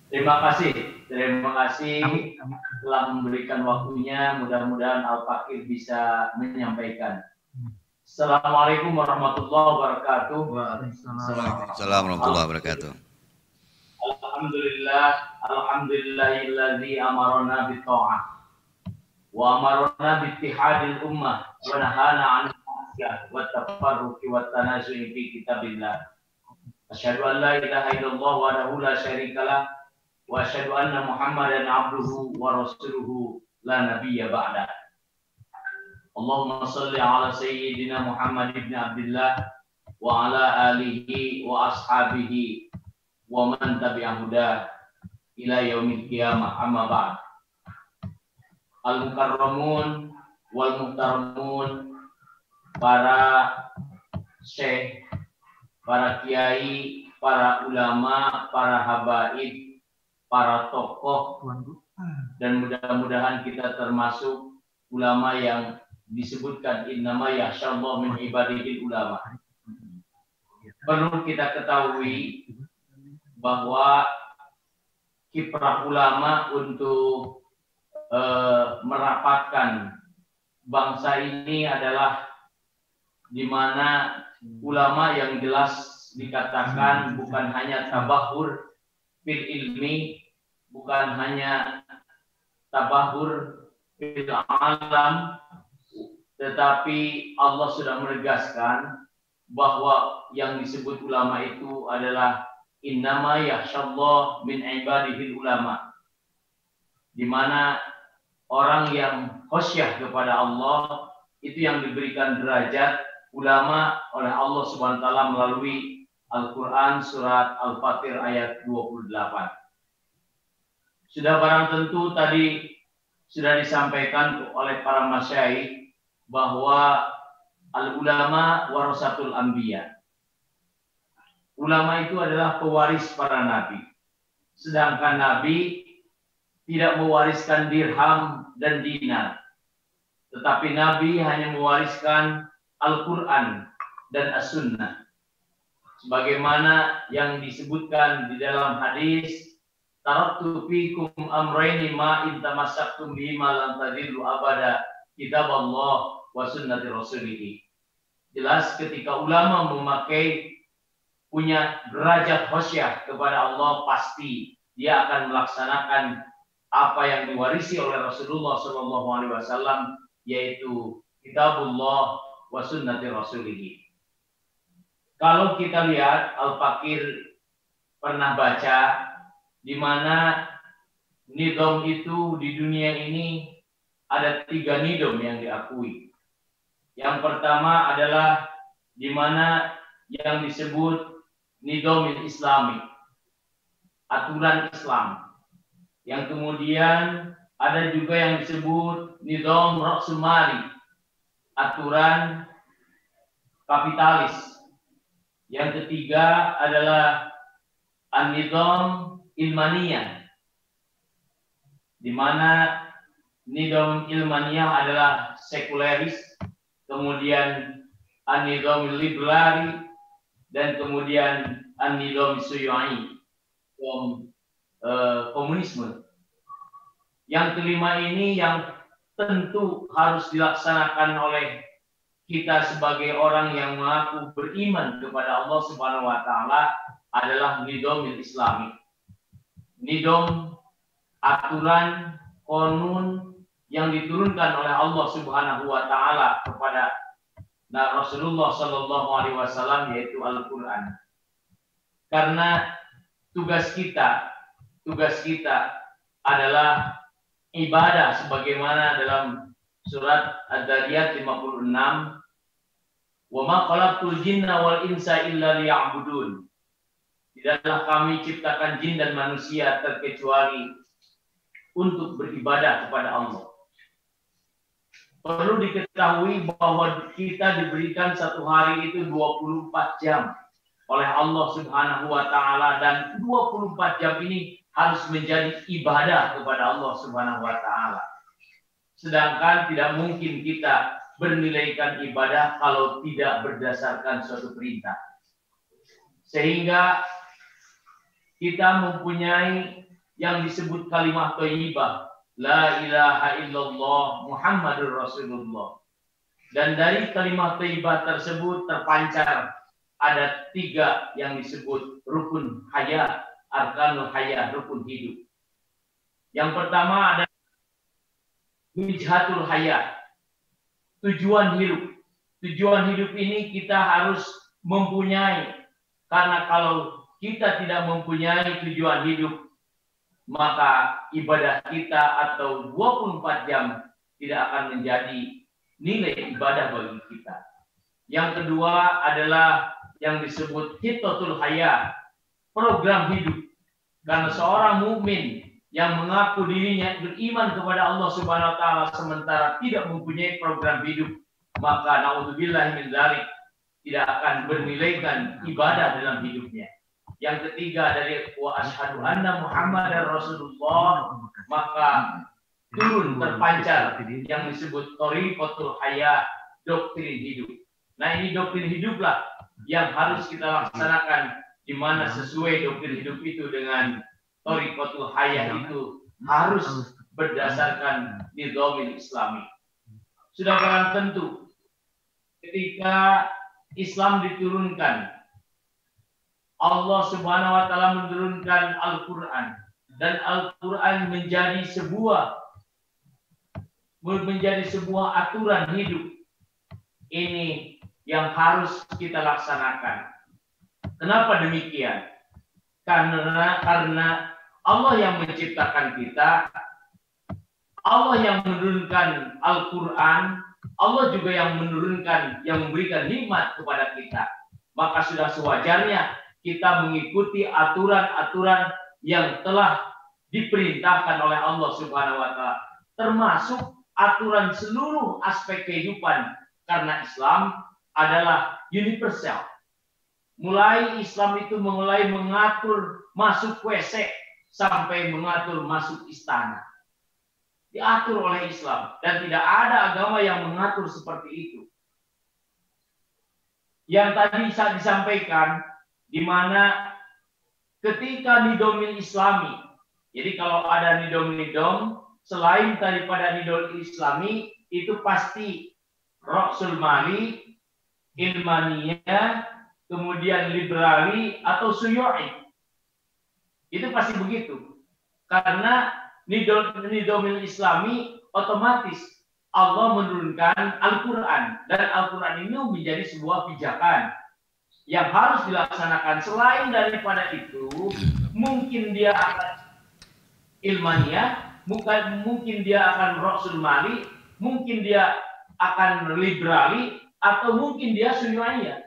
Terima kasih telah memberikan waktunya. Mudah-mudahan Al-Fakir bisa menyampaikan. Assalamualaikum warahmatullahi wabarakatuh. Waalaikumsalam warahmatullahi wabarakatuh. Alhamdulillahilladzi amarna bitta'ah wa amarna biittihadil ummah wa nahana 'anil ma'siyah wa tafarruqi wa tanazu'i fi kitabillah. Asyhadu an la ilaha illallah wahdahu la syarikalah wa asyhadu anna Muhammadan abduhu wa rasuluhu la nabiyya ba'da. Allahumma shalli ala sayyidina Muhammad ibn Abdullah wa ala alihi wa ashabihi wa man tabi'ahu ila yaumil qiyamah, amma ba'd. Al-mukarramun wal muhtaramun, para syekh, para kiai, para ulama, para habaib, para tokoh, dan mudah-mudahan kita termasuk ulama yang disebutkan innama yakhsyallahu min ibadihil ulama. Perlu kita ketahui bahwa kiprah ulama untuk merapatkan bangsa ini adalah di mana ulama yang jelas dikatakan bukan hanya tabahur fil ilmi, bukan hanya tabahur fil alam, tetapi Allah sudah menegaskan bahwa yang disebut ulama itu adalah innama yakhsyallahu min ibadihil ulama, di mana orang yang khosyah kepada Allah itu yang diberikan derajat ulama oleh Allah Subhanahu wa taala melalui Al-Qur'an surat Al-Fatir ayat 28. Sudah barang tentu tadi sudah disampaikan oleh para masyayikh bahwa al-ulama warasatul anbiya. Ulama itu adalah pewaris para nabi. Sedangkan nabi tidak mewariskan dirham dan dinar, tetapi Nabi hanya mewariskan Al-Quran dan As-Sunnah. Sebagaimana yang disebutkan di dalam hadis, taraktu fikum amrayni ma in tamassaktum bihima lan tadillu abada, kitab Allah wa sunnati rasulih. Jelas ketika ulama punya derajat khosyah kepada Allah, pasti dia akan melaksanakan apa yang diwarisi oleh Rasulullah SAW, yaitu kitabullah wa sunnati rasulih. Kalau kita lihat, Al-Fakir pernah baca di mana nidom itu di dunia ini ada 3 nidom yang diakui. Yang pertama adalah di mana yang disebut nidom islami, aturan Islam. Yang kemudian ada juga yang disebut nidom raksumali, aturan kapitalis. Yang ketiga adalah an-nidom ilmaniyah, di mana nidom ilmaniyah adalah sekuleris, kemudian an-nidom liberali, dan kemudian an-nidom syu'ai, komunisme. Yang kelima ini yang tentu harus dilaksanakan oleh kita sebagai orang yang mengaku beriman kepada Allah Subhanahu wa taala adalah nidom islami. Nidom, aturan, konun yang diturunkan oleh Allah Subhanahu wa taala kepada Rasulullah sallallahu alaihi wasallam, yaitu Al-Qur'an. Karena tugas kita adalah ibadah sebagaimana dalam surat Ad-Dariyat 56, wa ma khalaqtul jinna wal insa illa liya'budun. Tidaklah kami ciptakan jin dan manusia terkecuali untuk beribadah kepada Allah. Perlu diketahui bahwa kita diberikan satu hari itu 24 jam oleh Allah Subhanahu wa taala, dan 24 jam ini harus menjadi ibadah kepada Allah Subhanahu wa taala. Sedangkan tidak mungkin kita bernilaikan ibadah kalau tidak berdasarkan suatu perintah. Sehingga kita mempunyai yang disebut kalimat thayyibah, la ilaha illallah Muhammadur Rasulullah. Dan dari kalimat thayyibah tersebut terpancar ada 3 yang disebut rukun hayat, arkanul hayat, rukun hidup. Yang pertama ada wijhatul hayat, tujuan hidup. Tujuan hidup ini kita harus mempunyai, karena kalau kita tidak mempunyai tujuan hidup, maka ibadah kita atau 24 jam tidak akan menjadi nilai ibadah bagi kita. Yang kedua adalah yang disebut hitotul hayat, program hidup. Karena seorang mukmin yang mengaku dirinya beriman kepada Allah Subhanahu wa taala sementara tidak mempunyai program hidup, maka naudzubillah min dzalik, tidak akan bernilaikan ibadah dalam hidupnya. Yang ketiga dari wa asyhadu anna Muhammadar Rasulullah, maka turun terpancar yang disebut thariqatul hayat, doktrin hidup. Nah, ini doktrin hiduplah yang harus kita laksanakan, di mana sesuai doktrin hidup itu dengan thariqatul hayat itu harus berdasarkan nizamul Islami. Sudah barang tentu ketika Islam diturunkan, Allah Subhanahu wa taala menurunkan Al-Qur'an, dan Al-Qur'an menjadi sebuah aturan hidup. Ini yang harus kita laksanakan. Kenapa demikian? Karena Allah yang menciptakan kita, Allah yang menurunkan Al-Qur'an, Allah juga yang menurunkan, yang memberikan nikmat kepada kita. Maka sudah sewajarnya kita mengikuti aturan-aturan yang telah diperintahkan oleh Allah Subhanahu wa taala, termasuk aturan seluruh aspek kehidupan, karena Islam adalah universal. Mulai Islam itu mulai mengatur masuk WC sampai mengatur masuk istana, diatur oleh Islam, dan tidak ada agama yang mengatur seperti itu. Yang tadi saya disampaikan, di mana ketika nidamul Islami, jadi kalau ada nidam selain daripada nidamul Islami, itu pasti Rasul Mali, Ilmaniyah, kemudian liberali atau suyu'i. Itu pasti begitu. Karena nidamul Islami otomatis Allah menurunkan Al-Qur'an, dan Al-Qur'an ini menjadi sebuah pijakan yang harus dilaksanakan. Selain daripada itu, mungkin dia akan ilmaniyah, mungkin dia akan Rasul Mali, mungkin dia akan liberali, atau mungkin dia suyu'iyah.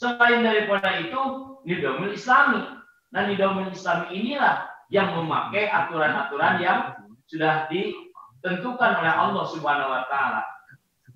Selain daripada itu, nidamul Islami. Nah, nidamul Islami inilah yang memakai aturan-aturan yang sudah ditentukan oleh Allah Subhanahu wa taala.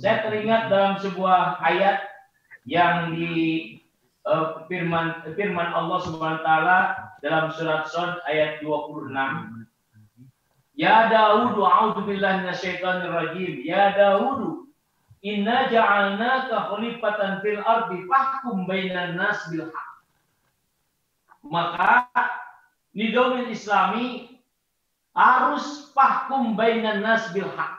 Saya teringat dalam sebuah ayat yang di firman Allah Subhanahu wa taala dalam surat Shad ayat 26. Ya Daud, a'udzu billahi minasyaitonir rajim. Ya Daud, inna ja'alnaka khalifatan fil ardi fahkum bainan nas bil haq. Maka nidamul Islami harus fahkum bainan nas bil haq.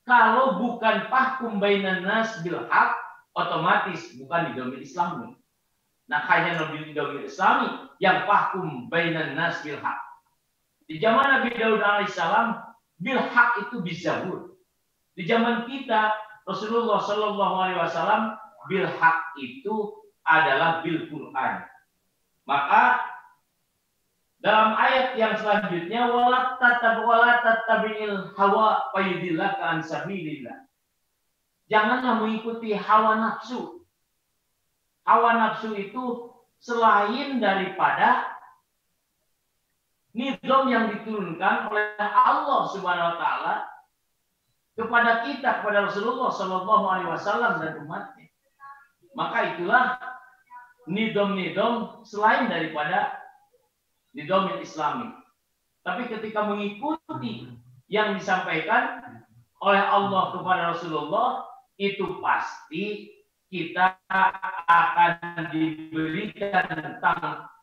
Kalau bukan fahkum bainan nas bil haq, otomatis bukan nidamul Islami. Nah, hanya nidamul Islami yang fahkum bainan nas bil haq. Di zaman Nabi Daud alaihissalam, bil haq itu bizabur. Di zaman kita, Rasulullah Shallallahu alaihi wasallam, bil haq itu adalah bil Quran. Maka dalam ayat yang selanjutnya, wala tattabi'il hawa fayudillaka an sabilillah. Janganlah mengikuti hawa nafsu. Hawa nafsu itu selain daripada nizam yang diturunkan oleh Allah Subhanahu wa taala kepada kita, kepada Rasulullah Shallallahu alaihi wasallam dan umatnya. Maka itulah nizam-nizam selain daripada nizam Islami. Tapi ketika mengikuti yang disampaikan oleh Allah kepada Rasulullah, itu pasti kita akan diberikan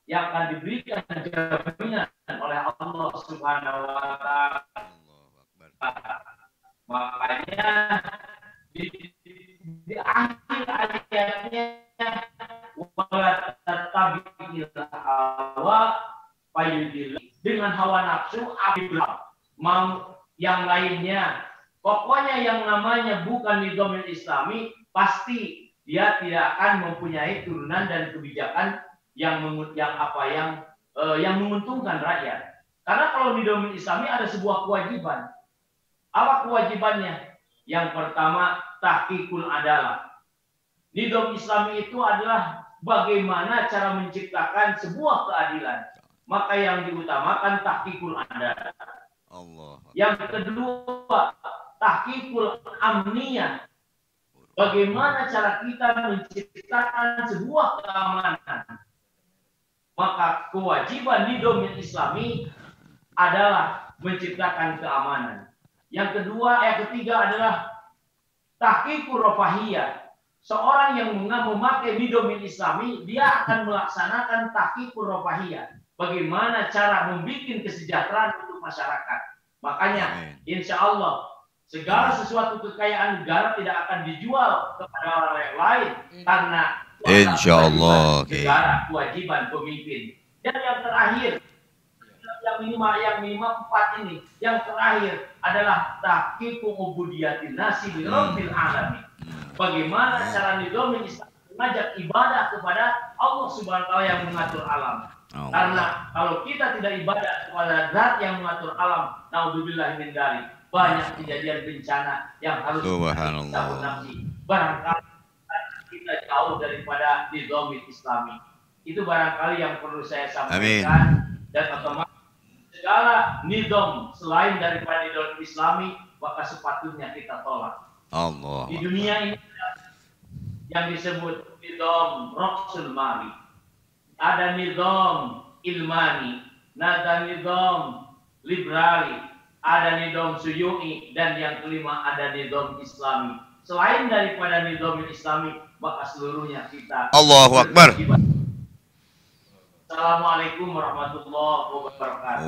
yang akan diberikan jaminan oleh Allah Subhanahu wa taala. Makanya di akhir ayatnya wala tattabi'il hawa fayudil, dengan hawa nafsu mau yang lainnya. Pokoknya yang namanya bukan nizamul islami pasti dia tidak akan mempunyai turunan dan kebijakan yang menguntungkan rakyat. Karena kalau nizamul islami ada sebuah kewajiban. Apa kewajibannya? Yang pertama, tahqiqul adalah. Nizam islami itu adalah bagaimana cara menciptakan sebuah keadilan. Maka yang diutamakan tahqiqul adalah. Yang kedua, tahqiqul amniyah. Bagaimana cara kita menciptakan sebuah keamanan. Maka kewajiban nizam islami adalah menciptakan keamanan. Yang ketiga adalah tahqiqur rafahiyah. Seorang yang memakai nizam islami, dia akan melaksanakan tahqiqur rafahiyah. Bagaimana cara membuat kesejahteraan untuk masyarakat. Makanya, insya Allah, segala sesuatu kekayaan negara tidak akan dijual kepada orang yang lain. Karena insya Allah negara, kewajiban pemimpin. Dan yang terakhir, yang minimal 4 ini. Yang terakhir adalah tahqiqu ubudiyatin nasi li rabbil alamin. Bagaimana cara nizam Islam mengajak ibadah kepada Allah Subhanahu wa taala yang mengatur alam. Karena kalau kita tidak ibadah kepada Zat yang mengatur alam, naudzubillah min dzalik, banyak kejadian bencana yang harus kita nafsi. Barangkali kita jauh daripada nizam Islami. Itu barangkali yang perlu saya sampaikan. Dan otomatis segala nizam selain daripada nizam Islami, maka sepatutnya kita tolak. Di dunia ini yang disebut nizam Raqsul Mali, ada nizam ilmani, ada nizam liberali, ada nizam suyu'i, dan yang kelima ada nizam Islami. Selain daripada nizam Islami, maka seluruhnya kita Allahu Akbar. Assalamualaikum warahmatullahi wabarakatuh.